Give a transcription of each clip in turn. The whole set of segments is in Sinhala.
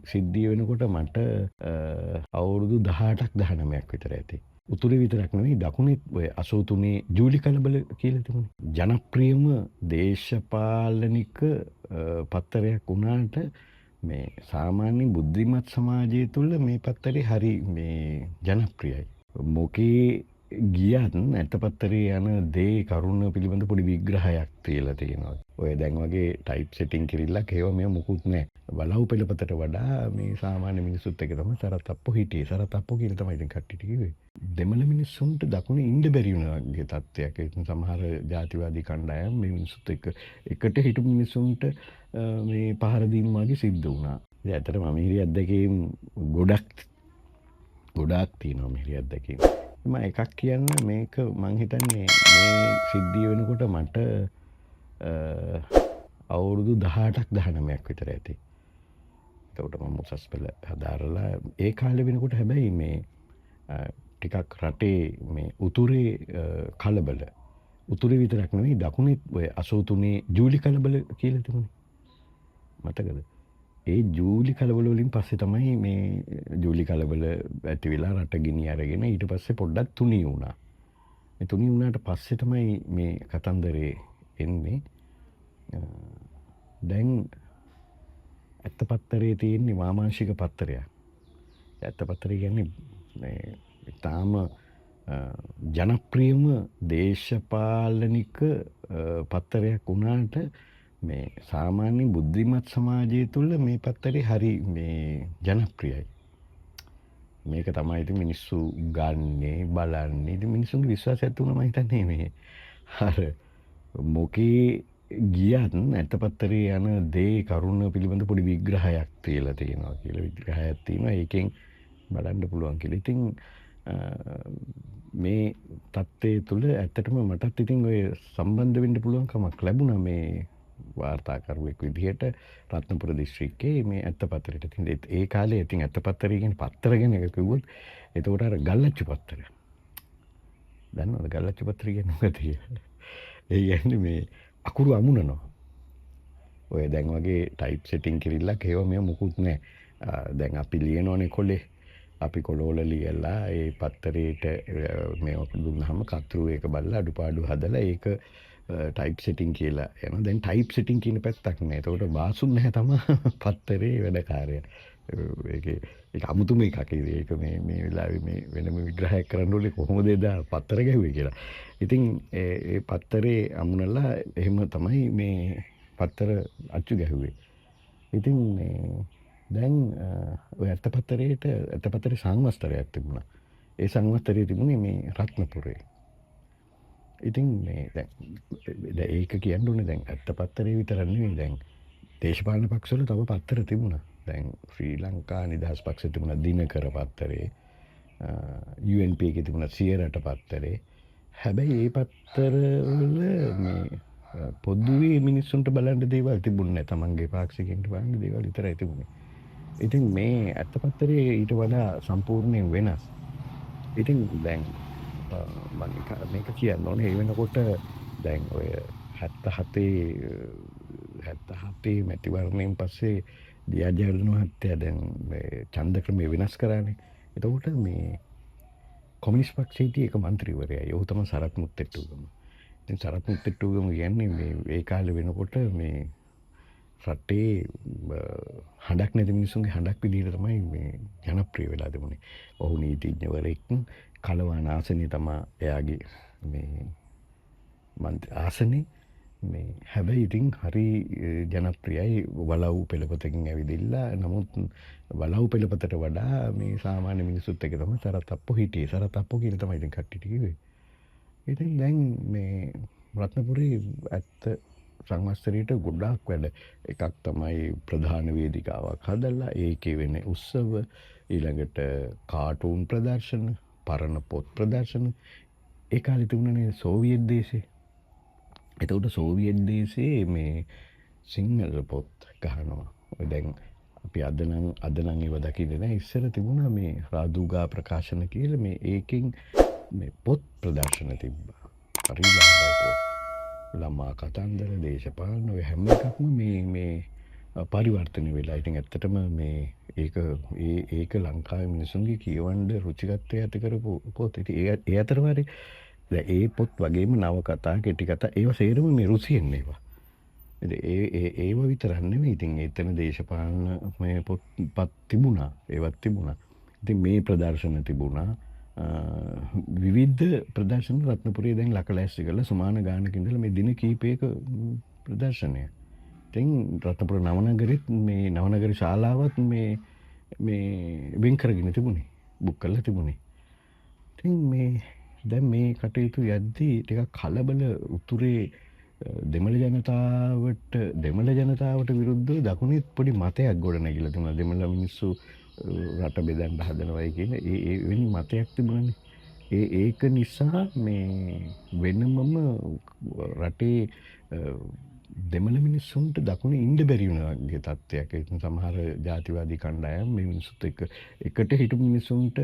සිද්ධිය වෙනකොට මට අවුරුදු 18ක් 19ක් විතර ඇති. උතුරේ විතරක් නෙවෙයි දකුණෙත් ඔය 83 ජූලි කලබල කියලා තිබුණේ. ජනප්‍රියම දේශපාලනික පත්තරයක් වුණාට මේ සාමාන්‍ය බුද්ධිමත් සමාජය තුළ මේ පත්තරේ හරි මේ ජනප්‍රියයි. මොකේ ගියත් ඇත්තපත්තරේ යන දේ කරුණ පිළිබඳ පොඩි විග්‍රහයක් තියලා තියෙනවා. ඔය දැන් වගේ ටයිප් සෙටින් කිරිල්ලක් ඒව මේ මුකුත් නැහැ. බලව් පෙළපතට වඩා මේ සාමාන්‍ය මිනිස්සුත් එක තමයි සරතප්පු හිටියේ. සරතප්පු කියලා තමයි ඉතින් කට්ටියට කිව්වේ. දෙමළ මිනිස්සුන්ට දකුණේ ඉන්න බැරි වුණා වගේ තත්ත්වයක්. ඒ සමහර ජාතිවාදී කණ්ඩායම් මේ මිනිස්සුත් එකට හිටපු මිනිස්සුන්ට මේ පහර දීම වගේ සිද්ධ වුණා. ඉතින් ඇත්තටම මිහිරි අත්දැකීම් ගොඩාක් තියෙනවා මිහිරි අත්දැකීම්. මම එකක් කියන්න මේක මං හිතන්නේ මේ සිද්ධිය වෙනකොට මට අවුරුදු 18ක් 19ක් විතර ඇති. එතකොට මම උසස් පෙළ හදාරලා ඒ කාලේ වෙනකොට හැබැයි මේ ටිකක් රටේ මේ උතුරේ කලබල උතුරේ විතරක් නෙවෙයි දකුණෙත් ඔය 83 ජූලි කලබල කියලා තිබුණේ. මතකද? ඒ ජූලි කලබල වලින් පස්සේ තමයි මේ ජූලි කලබල ඇති වෙලා රට ගිනි අරගෙන ඊට පස්සේ පොඩ්ඩක් තුනී වුණා. මේ තුනී වුණාට පස්සේ තමයි මේ කතන්දරේ එන්නේ. දැන් ඇත්තපත්තරේ තියෙන්නේ වාමාංශික පත්තරයක්. ඇත්තපත්තරේ කියන්නේ මේ තාම ජනප්‍රියම දේශපාලනික පත්තරයක් වුණාට මේ සාමාන්‍ය බුද්ධිමත් සමාජය තුළ මේ පත්තරේ හරි මේ ජනප්‍රියයි. මේක තමයි ඉතින් මිනිස්සු ගන්නේ බලන්නේ. ඉතින් මිනිස්සුන්ගේ විශ්වාසයක් තුනම මම හිතන්නේ මේ අර මොකේ ගියත් ඇත්තපත්තරේ යන දේ කරුණ පිළිබඳ පොඩි විග්‍රහයක් තියලා තියෙනවා කියලා විග්‍රහයක් තියෙනවා. ඒකෙන් බලන්න පුළුවන් කියලා. ඉතින් මේ තත්ත්වයේ තුල ඇත්තටම මටත් ඉතින් ඔය සම්බන්ධ වෙන්න පුළුවන් කමක් ලැබුණා මේ වාර්තාකරුවෙක් විදිහට රත්නපුර දිස්ත්‍රික්කයේ මේ ඇත්තපත්තරේට. ඉතින් ඒ කාලේ ඉතින් ඇත්තපත්තරේ කියන්නේ පත්තර ගැන එක කිව්වොත් එතකොට අර ගල්ලච්චු පත්තර. දන්නවද ගල්ලච්චු පත්‍රය කියන්නේ මොකද කියලා? ඒ කියන්නේ මේ අකුරු අමුණනවා. ඔය දැන් වගේ ටයිප් සෙටින් කිරිල්ලක් ඒව මේ මුකුත් නැහැ. දැන් අපි ලියනෝනේ කොලේ. අපි කොළවල ලියලා ඒ පත්තරේට මේව දුන්නාම කතරු ඒක බලලා අඩුපාඩු හදලා ඒක ටයිප් සෙටින් කියලා යනවා. දැන් ටයිප් සෙටින් කියන පැත්තක් නෑ. ඒකට වාසුන් නැහැ තමයි පත්තරේ වැඩ කාර්යය. ඒක අමුතුම එකක්. ඒක මේ වෙලාවේ මේ වෙනම විග්‍රහයක් කරන්න ඕනේ කොහොමද එදා පත්තර ගැහුවේ කියලා. ඉතින් ඒ පත්තරේ අමුණලා එහෙම තමයි මේ පත්තර අච්චු ගැහුවේ. ඉතින් දැන් ඔය ඇත්තපත්තරේ සංවස්තරයක් තිබුණා. ඒ සංවස්තරේ තිබුණේ මේ රත්නපුරේ. ඉතින් මේ දැන් ඒක කියන්න ඕනේ දැන් ඇත්තපත්තරේ විතර නෙවෙයි දැන් දේශපාලන පක්ෂවල තව පත්තර තිබුණා. දැන් ශ්‍රී ලංකා නිදහස් පක්ෂ තිබුණා දිනකර පත්තරේ. UNP එකේ තිබුණා සියරට පත්තරේ. හැබැයි ඒ පත්තරවල මේ පොදුවේ මිනිස්සුන්ට බලන්න දේවල් තිබුණේ නැහැ. තමන්ගේ පාක්ෂිකයන්ට බලන්න දේවල් විතරයි තිබුණේ. ඉතින් මේ ඇත්තපත්තරේ ඊට වඩා සම්පූර්ණයෙන් වෙනස්. ඉතින් දැන් මම මේක කියන්න ඕනේ ඒ වෙනකොට දැන් ඔය 77 මැතිවරණයෙන් පස්සේ දියාජයවර්ධන මහත්තයා දැන් මේ ඡන්ද ක්‍රමය වෙනස් කරානේ. එතකොට මේ කොමියුනිස්ට් පක්ෂයේ එක മന്ത്രിවරයා. ඒ තමයි සරත් මුත්තේට්ටුගම. ඉතින් සරත් මුත්තේට්ටුගම කියන්නේ මේ ඒ කාලේ වෙනකොට මේ රටේ හඬක් නැති මිනිස්සුන්ගේ හඬක් විදිහට තමයි මේ ජනප්‍රිය වෙලා තිබුණේ. ඔහු නීතිඥවරයෙක් කලවාන ආසනේ තමයි එයාගේ මේ ආසනේ මේ හැබැයි ඉතින් හරි ජනප්‍රියයි වලව් පෙළපතකින් ඇවිදිලා. නමුත් වලව් පෙළපතට වඩා මේ සාමාන්‍ය මිනිස්සුත් එක තමයි සරතප්පු හිටියේ. සරතප්පු කියලා තමයි ඉතින් කට්ටියට කිව්වේ. ඉතින් දැන් මේ රත්නපුරේ ඇත්ත සංවස්තරයට ගොඩාක් වැඩ. එකක් තමයි ප්‍රධාන වේදිකාවක් හදලා ඒකේ වෙන උත්සව, ඊළඟට කාටූන් ප්‍රදර්ශන, පරණ පොත් ප්‍රදර්ශන. ඒ කාලේ තිබුණනේ සෝවියට් දේශේ. එතකොට සෝවියට් දේශේ මේ සිංහල පොත් ගහනවා. දැන් අපි අද නම් ඒව දකින්නේ නැහැ. ඉස්සර තිබුණා මේ රාදුගා ප්‍රකාශන කියලා මේ ඒකෙන් මේ පොත් ප්‍රදර්ශන තිබ්බා. හරි ලාභයි පොත්. ළමා කතන්දර දේශපාලන ඔය හැම එකක්ම මේ පරිවර්තනය වෙලා. ඉතින් ඇත්තටම මේ ඒක ලංකාවේ මිනිසුන්ගේ කියවන්න රුචිකත්වය ඇති කරපු පොත්. ඉතින් ඒ අතර වාරේ දැන් ඒ පොත් වගේම නවකතා, කෙටි කතා ඒවා සේරම මේ රුසියෙන් ඒවා. ඉතින් ඒව විතරක් නෙමෙයි. ඉතින් එතන දේශපාලන මේ පොත්පත් තිබුණා. ඒවත් තිබුණා. ඉතින් මේ ප්‍රදර්ශන තිබුණා. විවිධ ප්‍රදර්ශන රත්නපුරේ දැන් ලකලැස්ති කරලා සුමාන ගානක ඉඳලා මේ දින කීපයක ප්‍රදර්ශනය. ඉතින් රත්නපුර නවනගරෙත් මේ නවනගර ශාලාවත් මේ වෙන් කරගෙන තිබුණේ. බුක් කරලා තිබුණේ. ඉතින් මේ දැන් මේ කටයුතු යද්දී ටිකක් කලබල උතුරේ දෙමළ ජනතාවට විරුද්ධව දකුණේ පොඩි මතයක් ගොඩ නැගිලා තිබුණා. දෙමළ මිනිස්සු රට බෙදන්න හදනවයි කියන ඒ වෙනි මතයක් තිබුණානේ. ඒක නිසා මේ වෙනමම රටේ දෙමළ මිනිස්සුන්ට දකුණේ ඉන්න බැරි වුණාගේ තත්ත්වයක්. ඒ සමහර ජාතිවාදී කණ්ඩායම් මේ මිනිස්සුත් එකට හිටපු මිනිස්සුන්ට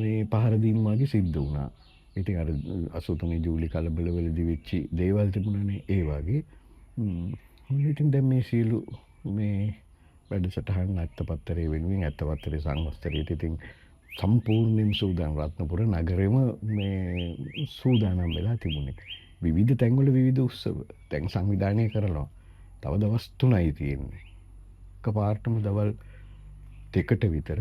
මේ පහර දීම වගේ සිද්ධ වුණා. ඉතින් අර 83 ජූලි කලබලවලදී වෙච්ච දේවල් තිබුණානේ ඒ වගේ. ඉතින් දැන් මේ සියලු මේ වැඩසටහන් අත්තපත්තරේ වෙනුවෙන් අත්තපත්තරේ සංවස්තරයට ඉතින් සම්පූර්ණයෙන්ම සූදානම් රත්නපුර නගරෙම මේ සූදානම් වෙලා තිබුණේ. විවිධ තැන්වල විවිධ උත්සව දැන් සංවිධානය කරනවා. තව දවස් 3යි තියෙන්නේ. එකපාරටම දවල් 2ට විතර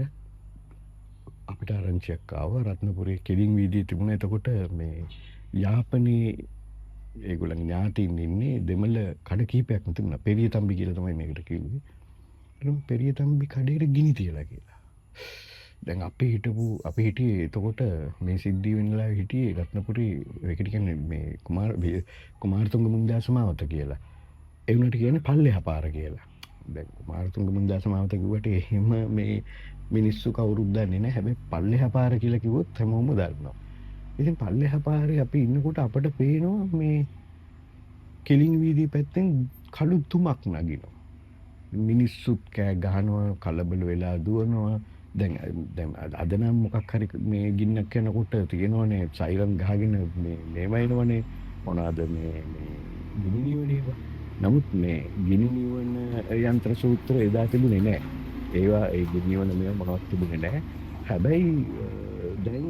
අපිට ආරංචියක් ආවා රත්නපුරේ කෙලින් වීදියේ තිබුණා. එතකොට මේ යාපනයේ ඒගොල්ලන් ඥාතීන් ඉන්නේ දෙමළ කඩ කීපයක්ම තිබුණා. පෙරිය තම්බි කියලා තමයි මේකට කිව්වේ. පෙරිය තම්බි කඩේට ගිනි තියලා කියලා. දැන් අපි හිටියේ එතකොට මේ සිද්ධිය වෙනලා හිටියේ රත්නපුරේ ඒකට කියන්නේ මේ කුමාරතුංග මුන්දාස මාවත කියලා. ඒ උනට කියන්නේ පල්ලෙහා පාර කියලා. දැන් කුමාරතුංග මුන්දාස මාවත කිව්වට එහෙම මේ මිනිස්සු කවුරුත් දන්නේ නැහැ. හැබැයි පල්ලෙහා පාර කියලා කිව්වොත් හැමෝම දන්නවා. ඉතින් පල්ලෙහා පාරේ අපි ඉන්නකොට අපට පේනවා මේ කෙලින් වීදියේ පැත්තෙන් කළු තුමක් නගිනවා. මිනිස්සුත් කෑ ගහනවා, කලබල වෙලා දුවනවා. දැන් අද නම් මොකක් හරි මේ ගින්නක් යනකොට තියෙනවනේ සයිරන් ගහගෙන මේවයිනවනේ මොනවාද මේ ගිනි නිවන. නමුත් මේ ගිනි නිවන යන්ත්‍ර සූත්‍ර එදා තිබුණේ නැහැ. ඒවා ඒ ගිනි නිවන මේවා මොනවත් තිබුණේ නැහැ. හැබැයි දැන්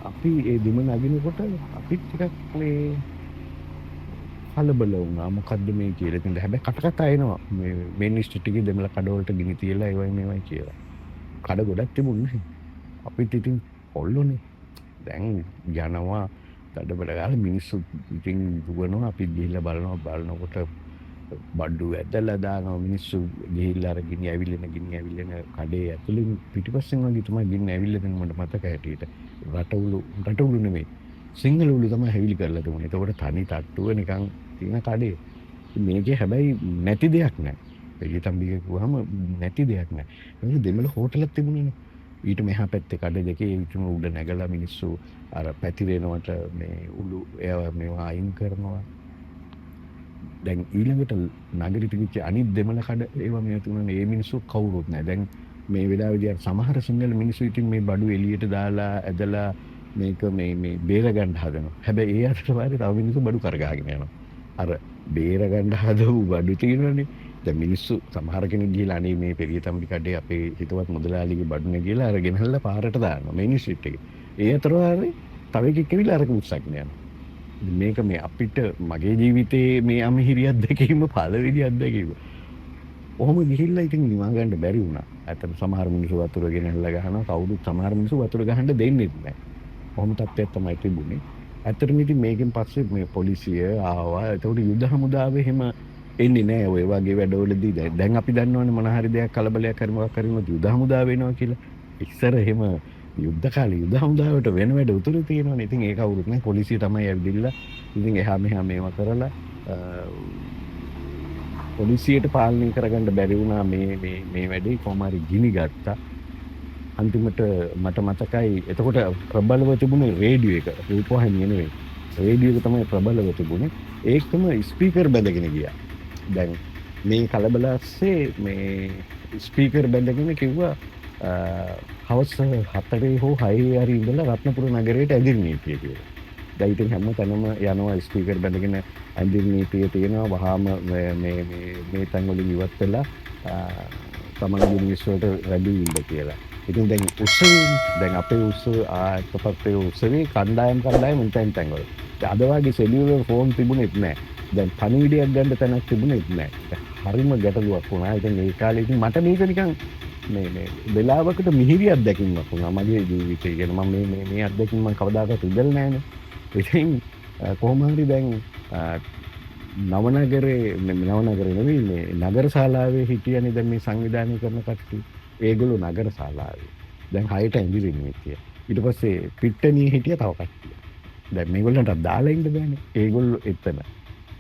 අපි ඒ බිම නගිනකොට අපිත් ටිකක් මේ කලබල වුණා. මොකද්ද මේ කියලා. ඉතින් හැබැයි කතා එනවා මේ මේන් ස්ට්‍රීට් එකේ දෙමළ කඩවලට ගිනි තියලා ඒවයි මේවයි කියලා. කඩ ගොඩක් තිබුණේ. අපිත් ඉතින් ඔල්ලෝනේ. දැන් යනවා දඩබඩ ගාලා මිනිස්සු ඉතින් දුවනවා. අපි ගිහිල්ලා බලනකොට බඩු ඇදලා දානවා. මිනිස්සු ගිහිල්ලා අර ගිනි ඇවිල්ලෙන කඩේ ඇතුළේ පිටිපස්සෙන් වගේ තමයි ගිනි ඇවිල්ලා දෙන මට මතක හැටියට. රටවුළු නෙමෙයි. සිංහල උළු තමයි හැවිලි කරලා තිබුණේ. ඒකට තනි තට්ටුව නිකන් තියෙන කඩේ. මේකේ හැබැයි නැති දෙයක් නැහැ. පෙරිය තම්බි කිව්වහම නැති දෙයක් නැහැ. ඒක දෙමළ හෝටලක් තිබුණේනේ. ඊට මෙහා පැත්තේ කඩ දෙකේ ඊටම උඩ නැගලා මිනිස්සු අර පැතිරෙනවට මේ උළු ඒවා මේවා අයින් කරනවා. දැන් ඊළඟට නගරෙට ගිහින් අනිත් දෙමළ කඩ ඒවා මේ තුනනේ ඒ මිනිස්සු කවුරුත් නැහැ. දැන් මේ වෙලාවේදී අර සමහර සිංහල මිනිස්සු ඉතින් මේ බඩු එළියට දාලා ඇදලා මේක මේ බේර ගන්න හදනවා. හැබැයි ඒ අතර වාරේ තව මිනිස්සු බඩු කරගාගෙන යනවා. අර බේර ගන්න හදපු බඩු තියෙනවනේ. දැන් මිනිස්සු සමහර කෙනෙක් ගිහලා අනේ මේ පෙරිය තම්බි කඩේ අපේ හිතවත් මුදලාලිගේ බඩු නේ කියලා අරගෙන හල්ලා පාරට දානවා මේන් ස්ට්‍රීට් එකේ. ඒ අතර වාරේ තව එකෙක් ඇවිල්ලා අරක උස්සක් යනවා. මේක මේ අපිට මගේ ජීවිතේ මේ අමිහිරි අත්දැකීම පළවෙනි අත්දැකීම. ඔහොම ගිහිල්ලා ඉතින් නිවා ගන්න බැරි වුණා. ඇත්තට සමහර මිනිස්සු වතුර ගෙනල්ලා ගහනවා. කවුරුත් සමහර මිනිස්සු වතුර ගහන්න දෙන්නේ නැහැ. කොහොම තත්ත්වයක් තමයි තිබුණේ. ඇත්තටම ඉතින් මේකෙන් පස්සේ මේ පොලිසිය ආවා. ඒතකොට යුද හමුදාව එහෙම එන්නේ නැහැ ඔය වගේ වැඩවලදී. දැන් අපි දන්නවනේ මොන හරි දෙයක් කලබලයක් හරි මොකක් හරි වුණොත් යුද හමුදාව වෙනවා කියලා. ඉස්සර එහෙම යුද්ධ කාලේ යුද හමුදාවට වෙන වැඩ උතුරු තියෙනවනේ. ඉතින් ඒක කවුරුත් නැහැ. පොලිසිය තමයි ඇවිදilla. ඉතින් එහා මෙහා මේවා කරලා පොලිසියට පාලනය කරගන්න බැරි වුණා මේ වැඩේ. කොහොම හරි ගිනි ගත්තා. අන්තිමට මට මතකයි එතකොට ප්‍රබලව තිබුණේ රේඩියෝ එක. රූපවාහිනිය නෙවෙයි. රේඩියෝ එක තමයි ප්‍රබලව තිබුණේ. ඒකම ස්පීකර් බැඳගෙන ගියා. දැන් මේ කලබලස්සේ මේ ස්පීකර් බැඳගෙන කිව්වා හවස් 4 හෝ 6 හරි ඉඳලා රත්නපුර නගරයට ඇදිරිනේ කියලා. දැන් ඉතින් හැම තැනම යනවා ස්පීකර් බැඳගෙන ඇඳින් නීතිය තියෙනවා වහාම මේ තැන් වලින් ඉවත් වෙලා තමන්ගේ මිනිස් වලට වැඩි ඉන්න කියලා. ඉතින් දැන් උත්සවයේ දැන් අපේ උත්සව ආයතපත්යේ උත්සවයේ කණ්ඩායම් උන්ටෙන් තැන් වල. අද වගේ සෙලියුලර් ෆෝන් තිබුණෙත් නැහැ. දැන් පණිවිඩයක් ගන්න තැනක් තිබුණෙත් නැහැ. හරිම ගැටලුවක් වුණා. ඉතින් ඒ කාලේ ඉතින් මට මේක නිකන් මේ වෙලාවකට මිහිරි අත්දැකීමක් වුණා මගේ ජීවිතේ. يعني මම මේ අත්දැකීම මම කවදාකවත් ඉඳලා නැහැනේ. ඉතින් කොහොම හරි දැන් නවනගරේ නෙවෙයි මේ නගර ශාලාවේ හිටියනේ දැන් මේ සංවිධානය කරන කට්ටිය. ඒගොල්ලෝ නගර ශාලාවේ. දැන් 6ට ඇඳිරින්නේ හිටිය. ඊට පස්සේ පිට්ටනියේ හිටිය තව කට්ටිය. දැන් මේගොල්ලන්ට දාලා ඉන්න බෑනේ. ඒගොල්ලෝ එතන.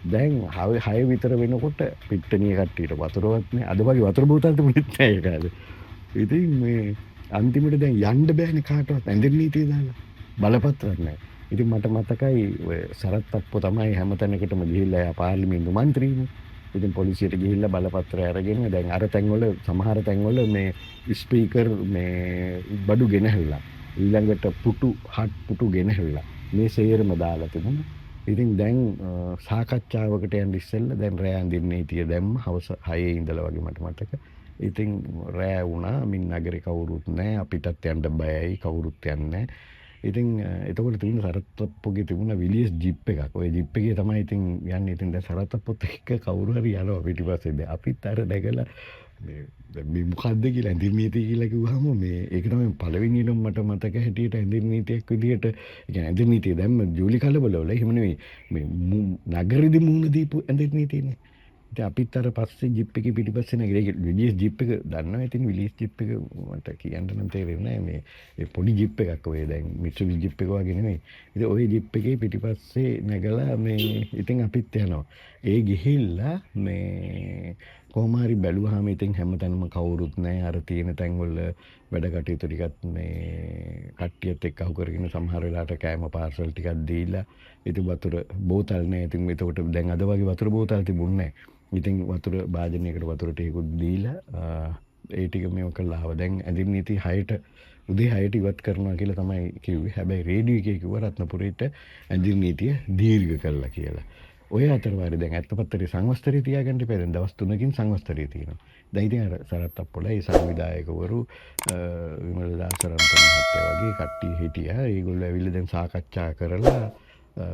දැන් 6 විතර වෙනකොට පිට්ටනිය කට්ටියට වතුරවත් නෑ. අද වගේ වතුර බෝතල් තිබුණෙත් නෑ ඒ කාලේ. ඉතින් මේ අන්තිමට දැන් යන්න බෑනේ කාටවත් ඇඳිරි නීතිය දාලා. බලපත්‍රයක් නෑ. ඉතින් මට මතකයි ඔය සරත් අප්පෝ තමයි හැමතැනකටම ගිහිල්ලා එයා පාර්ලිමේන්තු මන්ත්‍රීනේ. ඉතින් පොලිසියට ගිහිල්ලා බලපත්‍රය අරගෙන දැන් අර තැන්වල සමහර තැන්වල මේ ස්පීකර් මේ බඩු ගෙනහැල්ලා. ඊළඟට පුටු ගෙනහැල්ලා. මේ සේරම දාලා තිබුණා. ඉතින් දැන් සාකච්ඡාවකට යන්න ඉස්සෙල්ලා දැන් රෑ අඳින්න නීතිය දැම්ම හවස 6 ඉඳලා වගේ මට මතක. ඉතින් රෑ වුණා මින් නගරේ කවුරුත් නැහැ අපිටත් යන්න බයයි කවුරුත් යන්නේ නැහැ. ඉතින් එතකොට තිබුණ සරත්ප්පුගේ තිබුණ විලියස් ජිප් එකක්. ওই ජිප් එකේ තමයි ඉතින් යන්නේ. ඉතින් දැන් සරත්ප්පුත් එක්ක කවුරු හරි යනවා පිටිපස්සේ. දැන් අපිත් අර දැකලා මේ මොකද්ද කියලා ඇඳිරි නීතිය කියලා කිව්වහම මේ ඒක තමයි පළවෙනියටම මට මතක හැටියට ඇඳිරි නීතියක් විදිහට ඒ කියන්නේ ඇඳිරි නීතිය දැම්ම ජූලි කලබලවල එහෙම නෙවෙයි මේ නගරෙදි මුණ දීපු ඇඳිරි නීතියනේ. ඉතින් අපිත් අර පස්සේ ජිප් එකේ පිටිපස්සේ නැගිලා ඒක විලියස් ජිප් එක දන්නවා. ඉතින් විලියස් ජිප් එක මට කියන්න නම් තේරෙන්නේ නැහැ මේ පොඩි ජිප් එකක් ඔය දැන් මිට්සුබිසි ජිප් එක වගේ නෙවෙයි. ඉතින් ওই ජිප් එකේ පිටිපස්සේ නැගලා මේ ඉතින් අපිත් යනවා. ඒ ගිහිල්ලා මේ කොහොම හරි බැලුවාම ඉතින් හැමතැනම කවුරුත් නැහැ. අර තියෙන තැන්වල වැඩ කටයුතු ටිකත් මේ කට්ටියත් එක්ක අහු කරගෙන සමහර වෙලාවට කෑම පාර්සල් ටිකක් දීලා ඉතින් වතුර බෝතල් නැහැ. ඉතින් එතකොට දැන් අද වගේ වතුර බෝතල් තිබුණේ නැහැ. ඉතින් වතුර භාජනයකට වතුර ටිකකුත් දීලා ඒ ටික මේව කළා ආව. දැන් ඇඳිරි නීති 6ට උදේ 6ට ඉවත් කරනවා කියලා තමයි කිව්වේ. හැබැයි රේඩියෝ එකේ කිව්වා රත්නපුරේට ඇඳිරි නීතිය දීර්ඝ කළා කියලා. ඔය අතරවාරේ දැන් ඇත්තපත්තරේ සංවස්තරේ තියාගන්න ඉපේ දැන් දවස් 3කින් සංවස්තරේ තියෙනවා. දැන් ඉතින් අර සරත් අප්පොලා ඒ සංවිධායකවරු විමල දාසරන්ත මහත්තයා වගේ කට්ටිය හිටියා. ඒගොල්ලෝ ඇවිල්ලා දැන් සාකච්ඡා කරලා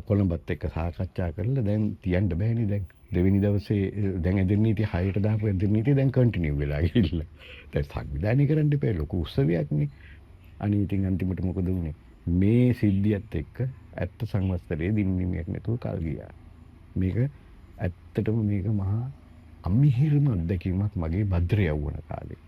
කොළඹත් එක්ක සාකච්ඡා කරලා දැන් තියන්න බෑනේ දැන් දෙවෙනි දවසේ දැන් ඇඳිරි නීතිය 6ට දාපු ඇඳිරි නීතිය දැන් කන්ටිනියු වෙලා ගිහිල්ලා. දැන් සංවිධානය කරන්න ඉපේ ලොකු උත්සවයක්නේ. අනේ ඉතින් අන්තිමට මොකද වුනේ? මේ සිද්ධියත් එක්ක ඇත්ත සංවස්තරයේ දින්නිමියක් නැතුව කල් ගියා. මේක ඇත්තටම මේක මහා අමිහිරම අත්දැකීමක් මගේ භද්‍ර යවුණ කාලේ.